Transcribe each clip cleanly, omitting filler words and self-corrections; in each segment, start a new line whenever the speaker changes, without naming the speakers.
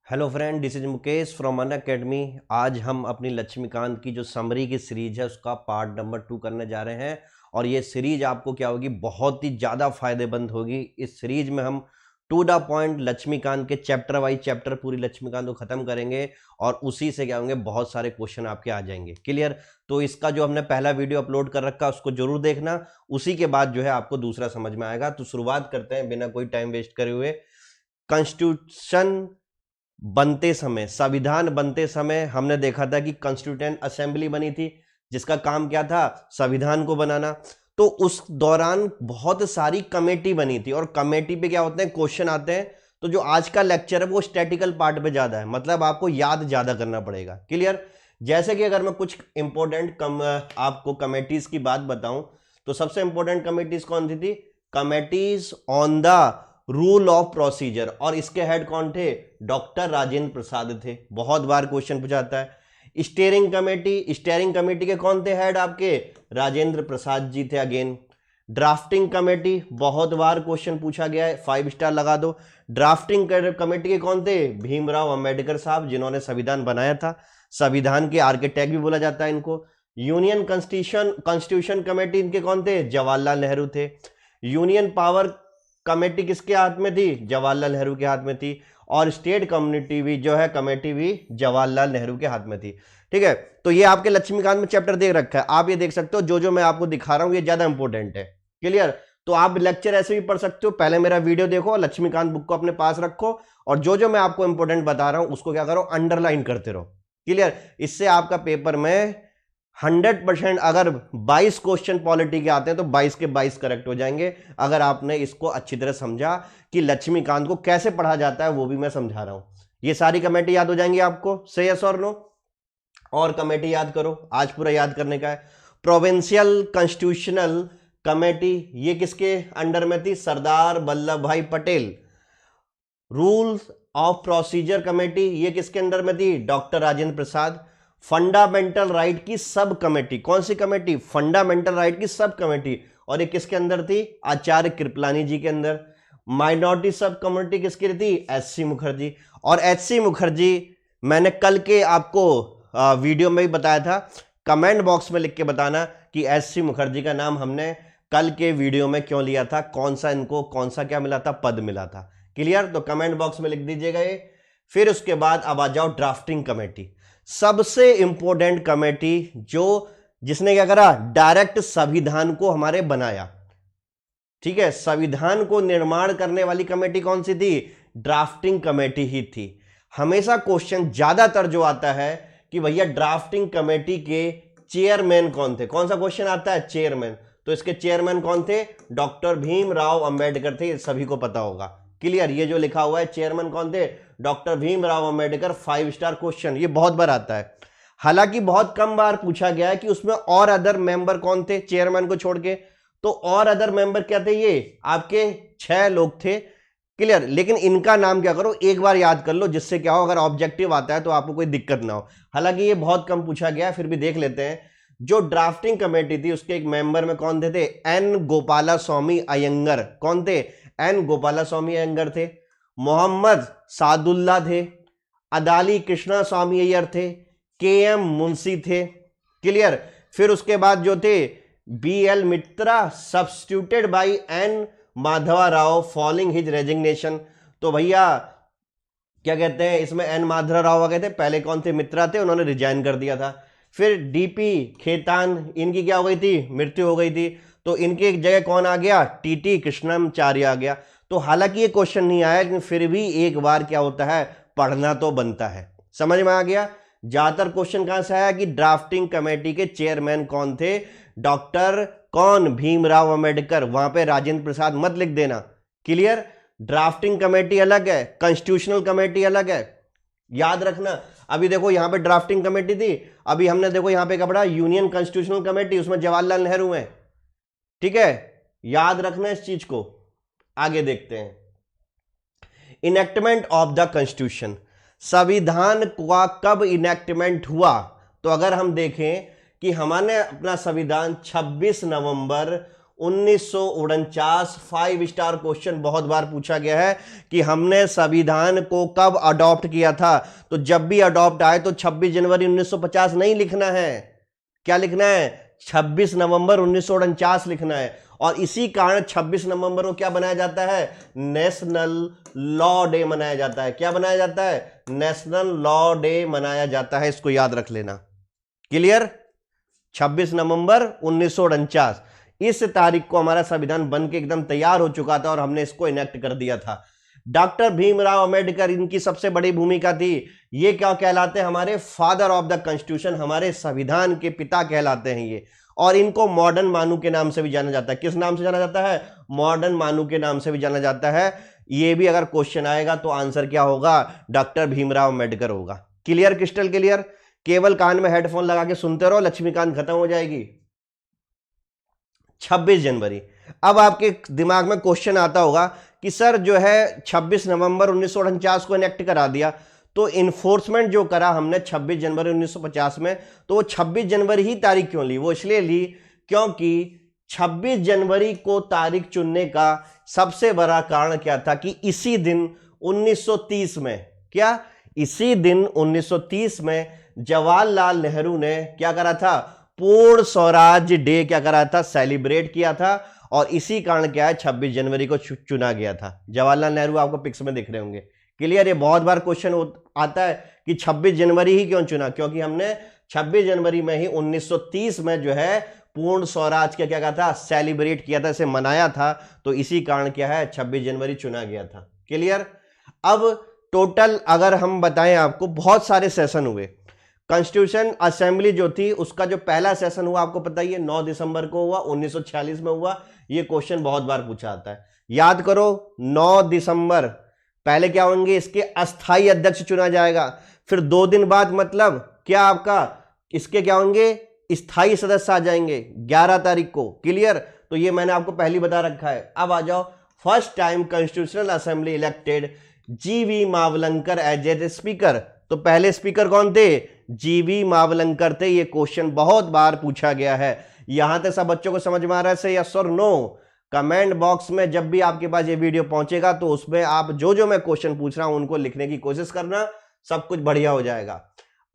Hello friend, this is Mukesh from Unacademy. आज हम अपनी लक्ष्मीकांत की जो समरी की सीरीज है उसका पार्ट नंबर 2 करने जा रहे हैं। और ये सीरीज आपको क्या होगी, बहुत ही ज़्यादा फायदेमंद होगी। इस सीरीज में हम टू द पॉइंट लक्ष्मीकांत के चैप्टर वाइज चैप्टर पूरी लक्ष्मीकांत को खत्म करेंगे और उसी से क्या होंगे, बहुत सारे क्वेश्चन आपके आ जाएंगे। क्लियर? तो इसका जो हमने पहला वीडियो अपलोड कर रखा है उसको जरूर देखना, उसी के बाद जो है आपको दूसरा समझ में आएगा। तो शुरुआत करते हैं बिना कोई टाइम वेस्ट करे हुए। कॉन्स्टिट्यूशन बनते समय, संविधान बनते समय हमने देखा था कि कॉन्स्टिट्यूएंट असेंबली बनी थी जिसका काम क्या था, संविधान को बनाना। तो उस दौरान बहुत सारी कमेटी बनी थी और कमेटी पे क्या होते हैं, क्वेश्चन आते हैं। तो जो आज का लेक्चर है वो स्टैटिकल पार्ट पे ज्यादा है, मतलब आपको याद ज्यादा करना पड़ेगा। क्लियर? जैसे कि अगर मैं कुछ इंपॉर्टेंट आपको कमेटीज की बात बताऊं तो सबसे इंपॉर्टेंट कमेटीज कौन सी थी? Committees on the rule of procedure. और इसके हेड कौन थे? डॉक्टर राजेंद्र प्रसाद थे। बहुत बार क्वेश्चन पूछाता है। स्टेयरिंग कमेटी के कौन थे हेड आपके? राजेंद्र प्रसाद जी थे अगेन। ड्राफ्टिंग कमेटी, बहुत बार क्वेश्चन पूछा गया है, 5 स्टार लगा दो। ड्राफ्टिंग कमेटी के कौन थे? भीमराव अंबेडकर साहब, जिन्होंने संविधान बनाया था। संविधान के आर्किटेक्ट भी बोला जाता है इनको। यूनियन कॉन्स्टिट्यूशन कमेटी, इनके कौन थे? जवाहरलाल नेहरू थे। यूनियन पावर कमेटी किसके हाथ में थी? जवाहरलाल नेहरू के हाथ में थी। और स्टेट कम्युनिटी भी जो है कमेटी भी जवाहरलाल नेहरू के हाथ में थी। ठीक है, तो ये आपके लक्ष्मीकांत में चैप्टर देख रखा है, आप ये देख सकते हो। जो मैं आपको दिखा रहा हूं ये ज्यादा इंपॉर्टेंट है। क्लियर? तो आप लेक्चर ऐसे भी पढ़ सकते हो, पहले मेरा वीडियो देखो, लक्ष्मीकांत बुक को अपने पास रखो और जो मैं आपको इंपॉर्टेंट बता रहा हूं उसको क्या करो, अंडरलाइन करते रहो। क्लियर? इससे आपका पेपर में 100%, अगर 22 क्वेश्चन पॉलिटी के आते हैं तो 22 के 22 करेक्ट हो जाएंगे, अगर आपने इसको अच्छी तरह समझा कि लक्ष्मीकांत को कैसे पढ़ा जाता है, वो भी मैं समझा रहा हूं। ये सारी कमेटी याद हो जाएंगी आपको, से यस और नो? और कमेटी याद करो, आज पूरा याद करने का है। प्रोविंशियल कॉन्स्टिट्यूशनल कमेटी, ये किसके अंडर में थी? सरदार वल्लभ भाई Patel. Rules of procedure committee, ये किसके अंडर में थी? Doctor Rajendra Prasad. Fundamental right की सब कमेटी, कौन सी कमेटी? फंडामेंटल राइट की सब कमेटी, और ये किसके अंदर थी? आचार्य कृपलानी जी के अंदर। माइनॉरिटी सब कमेटी किसकी थी? एचसी मुखर्जी। और एचसी मुखर्जी मैंने कल के आपको वीडियो में भी बताया था, कमेंट बॉक्स में लिख के बताना कि एचसी मुखर्जी का नाम हमने कल के वीडियो में क्यों लिया था, कौन सा इनको कौन सा क्या मिला था, पद मिला था। क्लियर? तो कमेंट बॉक्स में लिख दीजिएगा ये। फिर उसके बाद अब आ जाओ ड्राफ्टिंग कमेटी, सबसे इंपॉर्टेंट कमेटी, जिसने क्या करा, डायरेक्ट संविधान को हमारे बनाया। ठीक है, संविधान को निर्माण करने वाली कमेटी कौन सी थी? ड्राफ्टिंग कमेटी ही थी। हमेशा क्वेश्चन ज्यादातर जो आता है कि भैया ड्राफ्टिंग कमेटी के चेयरमैन कौन थे, कौन सा क्वेश्चन आता है? चेयरमैन। तो इसके चेयरमैन कौन थे? डॉक्टर भीमराव अंबेडकर थे, सभी को पता होगा। क्लियर? ये जो लिखा हुआ है चेयरमैन कौन थे? Doctor Bhimrao Ambedkar. 5 star question, ये बहुत बार आता है। हालांकि बहुत कम बार पूछा गया है कि उसमें और अदर मेंबर कौन थे चेयरमैन को छोड़ के। तो और अदर मेंबर क्या थे? ये आपके 6 लोग थे। क्लियर? लेकिन इनका नाम क्या करो, एक बार याद कर लो, जिससे क्या हो, अगर ऑब्जेक्टिव आता है तो आपको कोई दिक्कत ना हो। हालांकि ये बहुत कम पूछा गया है, फिर भी देख लेते हैं। जो ड्राफ्टिंग कमेटी थी उसके एक मेंबर में कौन थे? एन गोपाला स्वामी अयंगर। कौन थे? एन गोपाला स्वामी अयंगर थे। मोहम्मद सादुल्ला थे। अदाली कृष्णा स्वामी अय्यर थे। के एम मुंशी थे। क्लियर? फिर उसके बाद जो थे B L Mitra, substituted by N Madhava Rao following his resignation. तो भैया क्या कहते हैं इसमें, एन माधवा राव आ गए थे, पहले कौन थे? मित्रा थे, उन्होंने रिजाइन कर दिया था। फिर डीपी खेतान, इनकी क्या हो गई थी? मृत्यु हो गई थी। तो इनकी एक जगह कौन आ गया? टीटी कृष्णमाचार्य आ गया। तो हालांकि ये क्वेश्चन नहीं आया, लेकिन फिर भी एक बार क्या होता है, पढ़ना तो बनता है। समझ में आ गया? ज्यादातर क्वेश्चन कहां से आया कि ड्राफ्टिंग कमेटी के चेयरमैन कौन थे? डॉक्टर कौन? भीमराव अंबेडकर। वहां पे राजेंद्र प्रसाद मत लिख देना। क्लियर? ड्राफ्टिंग कमेटी अलग है, कॉन्स्टिट्यूशनल कमेटी अलग है, याद रखना। अभी देखो यहां पे ड्राफ्टिंग कमेटी थी, अभी हमने देखो यहां पे क्या पढ़ा, यूनियन कॉन्स्टिट्यूशनल कमेटी, उसमें जवाहरलाल नेहरू हैं। ठीक है, याद रखना इस चीज को। आगे देखते हैं। इनेक्टमेंट ऑफ द कॉन्स्टिट्यूशन, संविधान का कब इनेक्टमेंट हुआ? तो अगर हम देखें कि हमारे अपना संविधान 26 नवंबर 1949। 5 स्टार क्वेश्चन बहुत बार पूछा गया है कि हमने संविधान को कब अडॉप्ट किया था। तो जब भी अडॉप्ट आए तो 26 जनवरी 1950 नहीं लिखना है, क्या लिखना है, 26 नवंबर 1949 लिखना है। और इसी कारण 26 नवंबर को क्या बनाया जाता है, नेशनल लॉ डे मनाया जाता है। क्या बनाया जाता है, नेशनल लॉ डे मनाया जाता है, इसको याद रख लेना। क्लियर, 26 नवंबर 1949 इस तारीख को हमारा संविधान बन के एकदम तैयार हो चुका था और हमने इसको इनेक्ट कर दिया था। डॉक्टर भीमराव अंबेडकर, इनकी सबसे बड़ी भूमिका थी। ये क्या कहलाते हैं, हमारे फादर ऑफ द कॉन्स्टिट्यूशन, हमारे संविधान के पिता कहलाते हैं ये। और इनको मॉडर्न मानू के नाम से भी जाना जाता है। किस नाम से जाना जाता है, मॉडर्न मानू के नाम से भी जाना जाता है। ये भी अगर क्वेश्चन आएगा तो आंसर क्या होगा, डॉक्टर भीमराव अंबेडकर होगा। Clear, crystal clear. केवल कान में हेडफोन लगा के सुनते रहो, लक्ष्मीकांत खत्म हो जाएगी। 26 जनवरी, अब आपके दिमाग में क्वेश्चन आता होगा कि सर जो है 26 नवंबर 1949 को इनेक्ट करा दिया, तो इन्फोर्समेंट जो करा हमने 26 जनवरी 1950 में, तो वो 26 जनवरी ही तारीख क्यों ली, वो इसलिए ली क्योंकि 26 जनवरी को तारीख चुनने का सबसे बड़ा कारण क्या था कि इसी दिन 1930 में, क्या इसी दिन 1930 में जवाहरलाल नेहरू ने क्या करा था, पूर्ण स्वराज डे क्या करा था, सेलिब्रेट किया था। और इसी कारण क्या है 26 जनवरी को चुना गया था। जवाहरलाल नेहरू आपको पिक्स में दिख रहे होंगे। क्लियर, ये बहुत बार क्वेश्चन आता है कि 26 जनवरी ही क्यों चुना, क्योंकि हमने 26 जनवरी में ही 1930 में जो है पूर्ण स्वराज क्या क्या था, सेलिब्रेट किया था, इसे मनाया था। तो इसी कारण क्या है 26 जनवरी चुना गया था। क्लियर। अब टोटल अगर हम बताएं आपको, बहुत सारे सेशन हुए। कॉन्स्टिट्यूशन असेंबली जो थी उसका जो पहला सेशन हुआ आपको पता ही है, 9 दिसंबर को हुआ, 1946 में हुआ। ये क्वेश्चन बहुत बार पूछा आता है, याद करो। 9 दिसंबर पहले क्या होंगे, इसके अस्थाई अध्यक्ष चुना जाएगा। फिर 2 दिन बाद मतलब क्या आपका इसके क्या होंगे, स्थायी सदस्य आ जाएंगे 11 तारीख को। क्लियर, तो ये मैंने आपको पहले बता रखा है। अब आ जाओ, first time constitutional assembly elected जीवी मावलंकर एज ए स्पीकर। तो पहले स्पीकर कौन थे, जीवी मावलंकर थे। ये क्वेश्चन बहुत बार पूछा गया है। यहां तक सब बच्चों को समझ में आ रहा है से यस और नो? कमेंट बॉक्स में जब भी आपके पास ये वीडियो पहुंचेगा तो उसमें आप जो जो मैं क्वेश्चन पूछ रहा हूं उनको लिखने की कोशिश करना, सब कुछ बढ़िया हो जाएगा।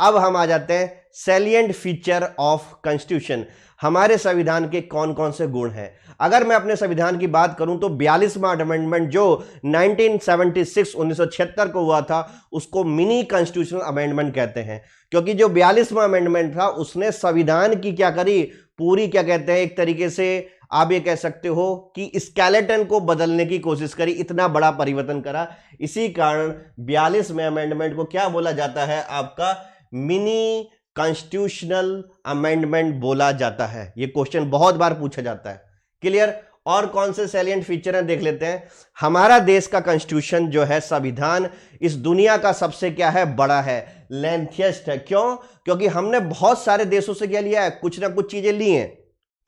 अब हम आ जाते हैं सैलिएंट फीचर ऑफ कॉन्स्टिट्यूशन। हमारे संविधान के कौन कौन से गुण हैं। अगर मैं अपने संविधान की बात करूं तो 42वां अमेंडमेंट जो 1976 को हुआ था उसको मिनी कॉन्स्टिट्यूशनल अमेंडमेंट कहते हैं, क्योंकि जो 42वां अमेंडमेंट था उसने संविधान की क्या करी, पूरी क्या कहते हैं, एक तरीके से आप ये कह सकते हो कि स्केलेटन को बदलने की कोशिश करी, इतना बड़ा परिवर्तन करा। इसी कारण 42वें अमेंडमेंट को क्या बोला जाता है, आपका मिनी कॉन्स्टिट्यूशनल अमेंडमेंट बोला जाता है। ये क्वेश्चन बहुत बार पूछा जाता है। क्लियर। और कौन से सैलिएंट फीचर हैं देख लेते हैं। हमारा देश का कॉन्स्टिट्यूशन जो है, संविधान, इस दुनिया का सबसे क्या है, बड़ा है, लेंथिएस्ट है। क्यों? क्योंकि हमने बहुत सारे देशों से क्या लिया है, कुछ ना कुछ चीजें ली हैं।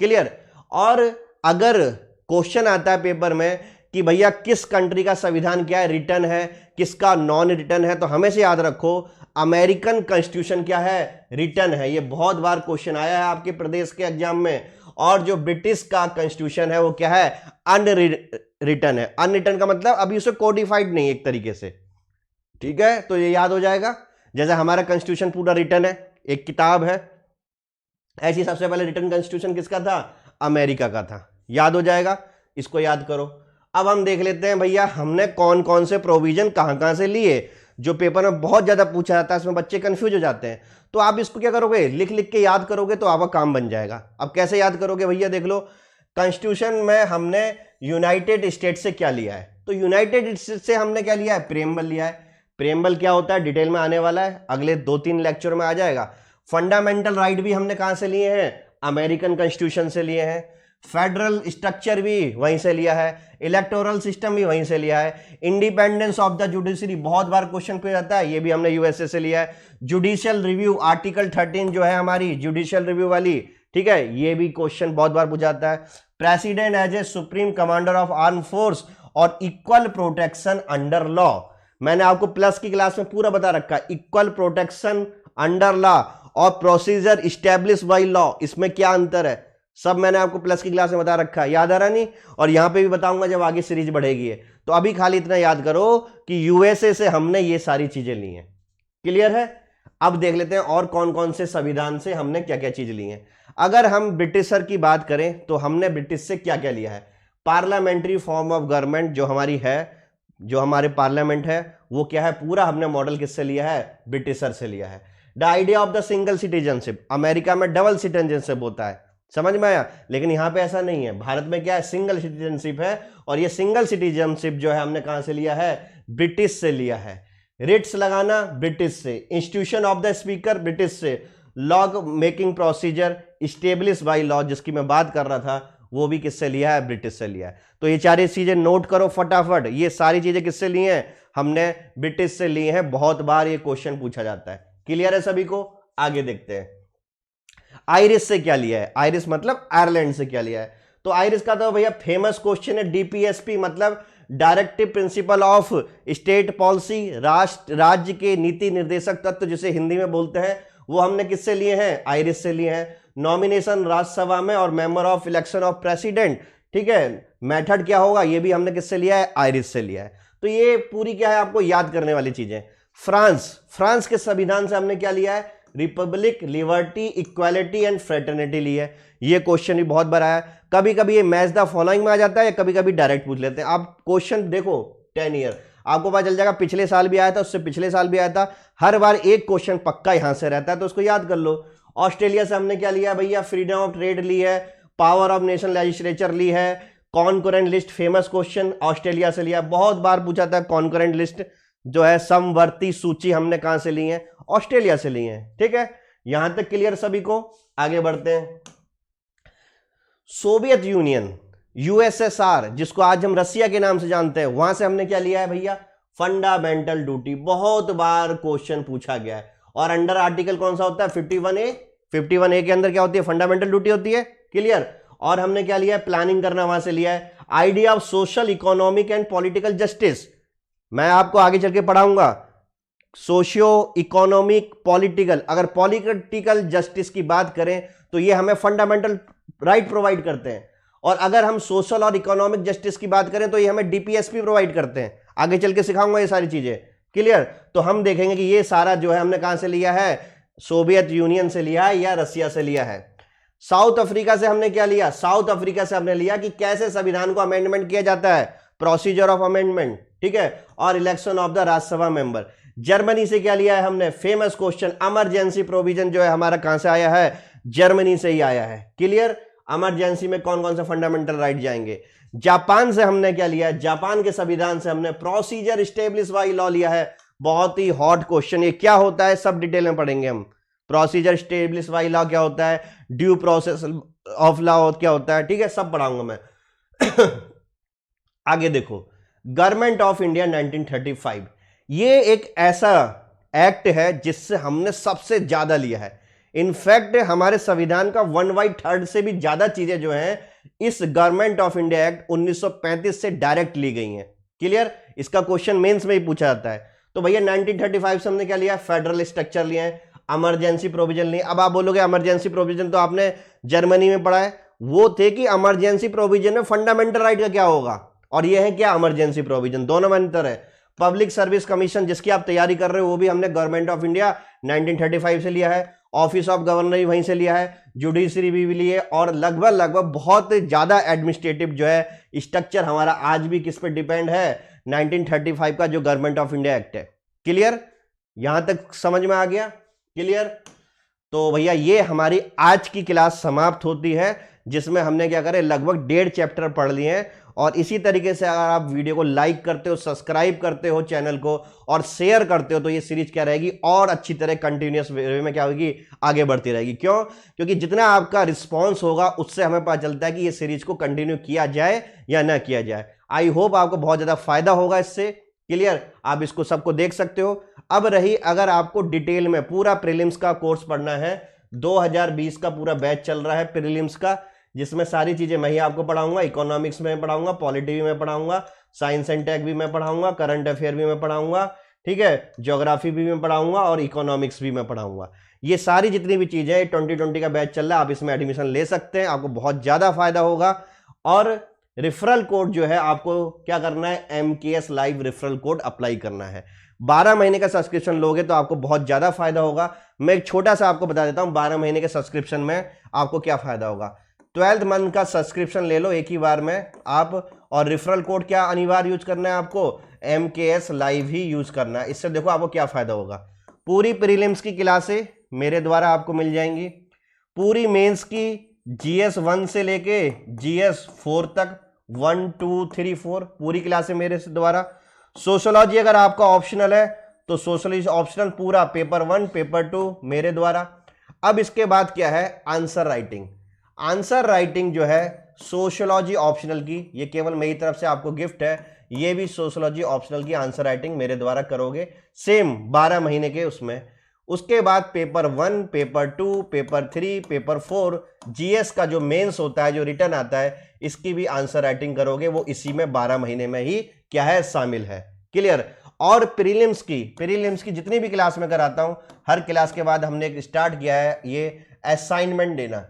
क्लियर। और अगर क्वेश्चन आता है पेपर में कि भैया किस कंट्री का संविधान क्या है, रिटन है, किसका नॉन रिटन है, तो हमेशा याद रखो अमेरिकन कॉन्स्टिट्यूशन क्या है, रिटन है। ये बहुत बार क्वेश्चन आया है आपके प्रदेश के एग्जाम में। और जो ब्रिटिश का कॉन्स्टिट्यूशन है वो क्या है, अनरिटन है। अनरिटन का मतलब अभी उसे कोडिफाइड नहीं एक तरीके से, ठीक है। तो ये याद हो जाएगा। जैसे हमारा कॉन्स्टिट्यूशन पूरा रिटन है, एक किताब है, ऐसी सबसे पहले रिटन कॉन्स्टिट्यूशन किसका था, अमेरिका का था। याद हो जाएगा, इसको याद करो। अब हम देख लेते हैं भैया हमने कौन कौन से प्रोविजन कहां से लिए, जो पेपर में बहुत ज्यादा पूछा जाता है, इसमें बच्चे कंफ्यूज हो जाते हैं। तो आप इसको क्या करोगे, लिख लिख के याद करोगे तो आपका काम बन जाएगा। अब कैसे याद करोगे भैया, देख लो। कॉन्स्टिट्यूशन में हमने यूनाइटेड स्टेट से क्या लिया है, तो यूनाइटेड स्टेट से हमने क्या लिया है, प्रेम्बल लिया है। प्रेम्बल क्या होता है, डिटेल में आने वाला है, अगले 2-3 लेक्चर में आ जाएगा। फंडामेंटल राइट भी हमने कहां से लिए हैं, अमेरिकन कॉन्स्टिट्यूशन से लिए हैं। फेडरल स्ट्रक्चर भी वहीं से लिया है, इलेक्टोरल सिस्टम भी वहीं से लिया है। इंडिपेंडेंस ऑफ द जुडिशरी बहुत बार क्वेश्चन पे आता है, ये भी हमने यूएसए से लिया है। जुडिशियल रिव्यू, आर्टिकल 13 जो है हमारी जुडिशियल रिव्यू वाली, ठीक है, ये भी क्वेश्चन बहुत बार पूछा जाता है। President as a supreme commander of arm force और इक्वल प्रोटेक्शन अंडर लॉ, मैंने आपको प्लस की क्लास में पूरा बता रखा है। इक्वल प्रोटेक्शन अंडर लॉ और प्रोसीजर इस्टेब्लिश बाई लॉ, इसमें क्या अंतर है, सब मैंने आपको प्लस की क्लास में बता रखा है, याद आ रहा नहीं? और यहां पे भी बताऊंगा जब आगे सीरीज बढ़ेगी है। तो अभी खाली इतना याद करो कि यूएसए से हमने ये सारी चीजें ली हैं। क्लियर है? अब देख लेते हैं और कौन कौन से संविधान से हमने क्या क्या चीज ली है। अगर हम ब्रिटिशर की बात करें तो हमने ब्रिटिश से क्या क्या लिया है? पार्लियामेंट्री फॉर्म ऑफ गवर्नमेंट जो हमारी है, जो हमारे पार्लियामेंट है, वो क्या है, पूरा हमने मॉडल किससे लिया है? ब्रिटिशर से लिया है। The idea of the single citizenship, America में डबल सिटीजनशिप होता है, समझ में आया? लेकिन यहां पे ऐसा नहीं है, भारत में क्या है, सिंगल सिटीजनशिप है। और ये सिंगल सिटीजनशिप जो है हमने कहां से लिया है? ब्रिटिश से लिया है। रिट्स लगाना ब्रिटिश से, institution of the speaker British से, law making procedure establish by law जिसकी मैं बात कर रहा था वो भी किससे लिया है? ब्रिटिश से लिया है। तो ये सारी चीजें नोट करो फटाफट, ये सारी चीजें किससे ली हैं? हमने ब्रिटिश से ली हैं। बहुत बार ये क्वेश्चन पूछा जाता है। क्लियर है सभी को? आगे देखते हैं। आयरिश से क्या लिया है? आयरिश मतलब आयरलैंड से क्या लिया है? तो आयरिश का तो भैया फेमस क्वेश्चन है, डीपीएसपी मतलब directive principle of state policy, राज्य के नीति निर्देशक तत्व जिसे हिंदी में बोलते हैं, वो हमने किससे लिए हैं? आयरिश से लिए हैं। नॉमिनेशन राज्यसभा में और member of election of president, ठीक है, मेथड क्या होगा, ये भी हमने किससे लिया है? आयरिश से लिया है। तो ये पूरी क्या है, आपको याद करने वाली चीजें। फ्रांस के संविधान से हमने क्या लिया है? Republic, liberty, equality and fraternity ली है। ये क्वेश्चन भी बहुत बार आया, कभी कभी ये मैच द फॉलोइंग में आ जाता है या कभी कभी डायरेक्ट पूछ लेते हैं। आप क्वेश्चन देखो 10 ईयर, आपको पता चल जाएगा, पिछले साल भी आया था, उससे पिछले साल भी आया था, हर बार एक क्वेश्चन पक्का यहां से रहता है, तो उसको याद कर लो। ऑस्ट्रेलिया से हमने क्या लिया भैया? फ्रीडम ऑफ ट्रेड ली है, पावर ऑफ नेशन लेजिस्लेचर ली है, concurrent list famous question Australia से लिया, बहुत बार पूछा था। कॉन्करेंट लिस्ट जो है, समवर्ती सूची हमने कहां से ली है? ऑस्ट्रेलिया से ली है। ठीक है, यहां तक क्लियर सभी को? आगे बढ़ते हैं। सोवियत यूनियन, यूएसएसआर, जिसको आज हम रसिया के नाम से जानते हैं, वहां से हमने क्या लिया है भैया? Fundamental duty. बहुत बार क्वेश्चन पूछा गया है। और अंडर आर्टिकल कौन सा होता है? 51A। 51A के अंदर क्या होती है? फंडामेंटल ड्यूटी होती है। क्लियर? और हमने क्या लिया है? प्लानिंग करना, वहां से लिया है। Idea of social, economic and political justice, मैं आपको आगे चल के पढ़ाऊंगा। सोशियो इकोनॉमिक पॉलिटिकल, अगर पॉलिटिकल जस्टिस की बात करें तो ये हमें फंडामेंटल राइट प्रोवाइड करते हैं। और अगर हम सोशल और इकोनॉमिक जस्टिस की बात करें तो ये हमें डीपीएसपी प्रोवाइड करते हैं। आगे चल के सिखाऊंगा ये सारी चीजें। क्लियर? तो हम देखेंगे कि ये सारा जो है हमने कहां से लिया है? सोवियत यूनियन से लिया है या रसिया से लिया है। साउथ अफ्रीका से हमने क्या लिया? साउथ अफ्रीका से हमने लिया कि कैसे संविधान को अमेंडमेंट किया जाता है, प्रोसीजर ऑफ अमेंडमेंट, ठीक है, और election of the Rajya Sabha member. Germany से क्या लिया है हमने? फेमस क्वेश्चन, इमरजेंसी प्रोविजन जो है हमारा कहां से आया है? जर्मनी से ही आया है। क्लियर? इमरजेंसी में कौन कौन से फंडामेंटल राइट जाएंगे? जापान से हमने क्या लिया है? जापान के संविधान से हमने प्रोसीजर स्टेब्लिश बाय लॉ लिया है। बहुत ही हॉट क्वेश्चन, ये क्या होता है सब डिटेल में पढ़ेंगे हम। प्रोसीजर स्टेब्लिश बाय लॉ क्या होता है, ड्यू प्रोसेस ऑफ लॉ क्या होता है, ठीक है, सब पढ़ाऊंगा मैं। आगे देखो, गवर्नमेंट ऑफ इंडिया 1935, ये एक ऐसा एक्ट है जिससे हमने सबसे ज्यादा लिया है। इनफैक्ट हमारे संविधान का 1/3 से भी ज्यादा चीजें जो हैं इस गवर्नमेंट ऑफ इंडिया एक्ट 1935 से डायरेक्ट ली गई हैं। क्लियर? इसका क्वेश्चन मेंस में ही पूछा जाता है। तो भैया 1935 से हमने क्या लिया? फेडरल स्ट्रक्चर लिया है, इमरजेंसी प्रोविजन लिए। अब आप बोलोगे इमरजेंसी प्रोविजन तो आपने जर्मनी में पढ़ा है, वो थे कि इमरजेंसी प्रोविजन में फंडामेंटल राइट का क्या होगा, और ये है क्या? इमरजेंसी प्रोविजन, दोनों में अंतर है। पब्लिक सर्विस कमीशन जिसकी आप तैयारी कर रहे हो वो भी हमने गवर्नमेंट ऑफ इंडिया 1935 से लिया है। ऑफिस ऑफ गवर्नर भी वहीं से लिया है, जुडिशरी भी लिए, और लगभग बहुत ज्यादा एडमिनिस्ट्रेटिव जो है स्ट्रक्चर हमारा आज भी किस पे डिपेंड है? 1935 का जो गवर्नमेंट ऑफ इंडिया एक्ट है। क्लियर? यहां तक समझ में आ गया? क्लियर? तो भैया ये हमारी आज की क्लास समाप्त होती है, जिसमें हमने क्या करे, लगभग 1.5 चैप्टर पढ़ लिए हैं। और इसी तरीके से अगर आप वीडियो को लाइक करते हो, सब्सक्राइब करते हो चैनल को, और शेयर करते हो, तो ये सीरीज क्या रहेगी, और अच्छी तरह कंटिन्यूअस वे में क्या होगी, आगे बढ़ती रहेगी। क्यों? क्योंकि जितना आपका रिस्पॉन्स होगा उससे हमें पता चलता है कि ये सीरीज को कंटिन्यू किया जाए या ना किया जाए। आई होप आपको बहुत ज्यादा फायदा होगा इससे। क्लियर? आप इसको सबको देख सकते हो। अब रही, अगर आपको डिटेल में पूरा प्रीलिम्स का कोर्स पढ़ना है, 2020 का पूरा बैच चल रहा है प्रीलिम्स का, जिसमें सारी चीजें मैं ही आपको पढ़ाऊंगा। इकोनॉमिक्स में पढ़ाऊंगा, पॉलिटी भी मैं पढ़ाऊंगा, साइंस एंड टेक भी मैं पढ़ाऊंगा, करंट अफेयर भी मैं पढ़ाऊंगा, ठीक है, ज्योग्राफी भी मैं पढ़ाऊंगा और इकोनॉमिक्स भी मैं पढ़ाऊंगा। ये सारी जितनी भी चीजें हैं 2020 का बैच चल रहा है, आप इसमें एडमिशन ले सकते हैं, आपको बहुत ज्यादा फायदा होगा। और रेफरल कोड जो है आपको क्या करना है, MKS live referral code apply करना है। 12 महीने का सब्सक्रिप्शन लोगे तो आपको बहुत ज्यादा फायदा होगा। मैं एक छोटा सा आपको बता देता हूं 12 महीने के सब्सक्रिप्शन में आपको क्या फायदा होगा। 12th मंथ का सब्सक्रिप्शन ले लो एक ही बार में आप, और रेफरल कोड क्या अनिवार्य यूज करना है आपको, MKS लाइव ही यूज करना है। इससे देखो आपको क्या फायदा होगा, पूरी प्रीलिम्स की क्लासें मेरे द्वारा आपको मिल जाएंगी, पूरी मेंस की GS 1 से लेके GS 4 तक 1 2 3 4 पूरी क्लासें मेरे द्वारा। सोशोलॉजी अगर आपका ऑप्शनल है तो सोशोलॉजी ऑप्शनल पूरा पेपर 1 पेपर 2 मेरे द्वारा। अब इसके बाद क्या है, आंसर राइटिंग। आंसर राइटिंग जो है सोशोलॉजी ऑप्शनल की, ये केवल मेरी तरफ से आपको गिफ्ट है, ये भी सोशोलॉजी ऑप्शनल की आंसर राइटिंग मेरे द्वारा करोगे, सेम 12 महीने के उसमें। उसके बाद paper 1 paper 2 paper 3 paper 4 GS का जो मेंस होता है, जो रिटर्न आता है, इसकी भी आंसर राइटिंग करोगे, वो इसी में 12 महीने में ही क्या है, शामिल है। क्लियर। और प्रीलिम्स की जितनी भी क्लास में कराता हूं, हर क्लास के बाद हमने एक स्टार्ट किया है ये असाइनमेंट देना,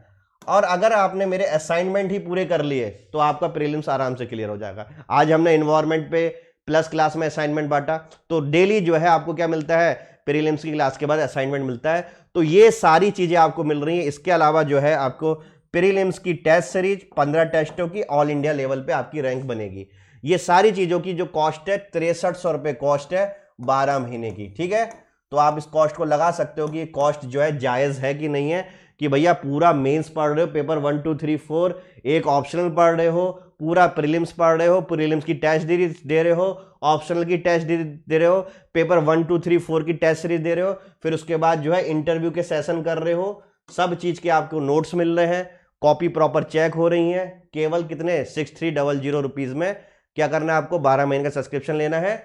और अगर आपने मेरे असाइनमेंट ही पूरे कर लिए तो आपका प्रीलिम्स आराम से क्लियर हो जाएगा। आज हमने एनवायरनमेंट पे प्लस क्लास में असाइनमेंट बांटा, तो डेली जो है आपको क्या मिलता है, प्रीलिम्स की क्लास के बाद असाइनमेंट मिलता है। तो ये सारी चीजें आपको मिल रही हैं। इसके अलावा जो है आपको प्रीलिम्स की टेस्ट सीरीज 15 टेस्टों की ऑल इंडिया लेवल पे आपकी रैंक बनेगी। ये सारी चीजों की जो कॉस्ट है 6300 रुपए कॉस्ट है 12 महीने की। ठीक है, तो आप इस कॉस्ट को लगा सकते हो कि ये कॉस्ट जो है जायज है कि नहीं है, कि भैया पूरा मेंस पढ़ रहे हो, पेपर 1 2 3 4, एक ऑप्शनल पढ़ रहे हो, पूरा प्रीलिम्स पढ़ रहे हो, प्रीलिम्स की टेस्ट सीरीज दे रहे हो, ऑप्शनल की टेस्ट दे रहे हो, पेपर 1 2 3 4 की टेस्ट सीरीज दे रहे हो, फिर उसके बाद जो है इंटरव्यू के सेशन कर रहे हो, सब चीज के आपको नोट्स मिल रहे हैं, कॉपी प्रॉपर चेक हो रही है, केवल कितने 6300 रुपीज में क्या करना है आपको, 12 महीने का सब्सक्रिप्शन लेना है।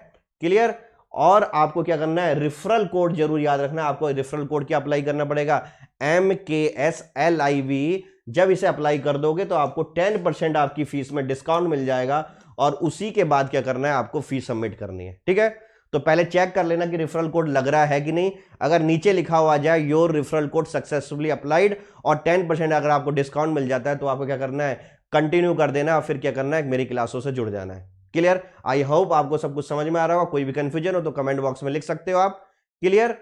क्लियर। और आपको क्या करना है, रेफरल कोड जरूर याद रखना है। आपको रेफरल कोड क्या अप्लाई करना पड़ेगा, MKS LIV। जब इसे अप्लाई कर दोगे तो आपको 10% आपकी फीस में डिस्काउंट मिल जाएगा, और उसी के बाद क्या करना है, आपको फीस सबमिट करनी है। ठीक है, तो पहले चेक कर लेना कि रेफरल कोड लग रहा है कि नहीं। अगर नीचे लिखा हुआ जाए your referral code successfully applied और 10% अगर आपको डिस्काउंट मिल जाता है, तो आपको क्या करना है, कंटिन्यू कर देना, और फिर क्या करना है, मेरी क्लासों से जुड़ जाना है। क्लियर। आई होप आपको सब कुछ समझ में आ रहा होगा। कोई भी कंफ्यूजन हो तो कमेंट बॉक्स में लिख सकते हो आप। क्लियर।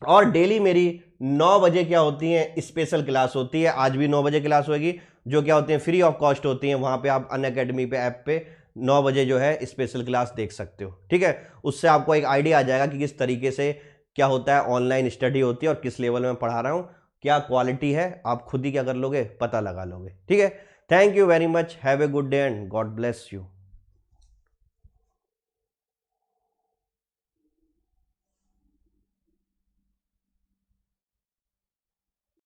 और डेली मेरी 9 बजे क्या होती है, स्पेशल क्लास होती है। आज भी 9 बजे क्लास होगी, जो क्या होती है, फ्री ऑफ कॉस्ट होती है। वहां पे आप अनअकैडमी पे ऐप पे 9 बजे जो है स्पेशल क्लास देख सकते हो। ठीक है, उससे आपको एक आइडिया आ जाएगा कि किस तरीके से क्या होता है, ऑनलाइन स्टडी होती है और किस लेवल में पढ़ा रहा हूं, क्या क्वालिटी है, आप खुद ही क्या कर लोगे, पता लगा लोगे। ठीक है, thank you very much, have a good day and God bless you.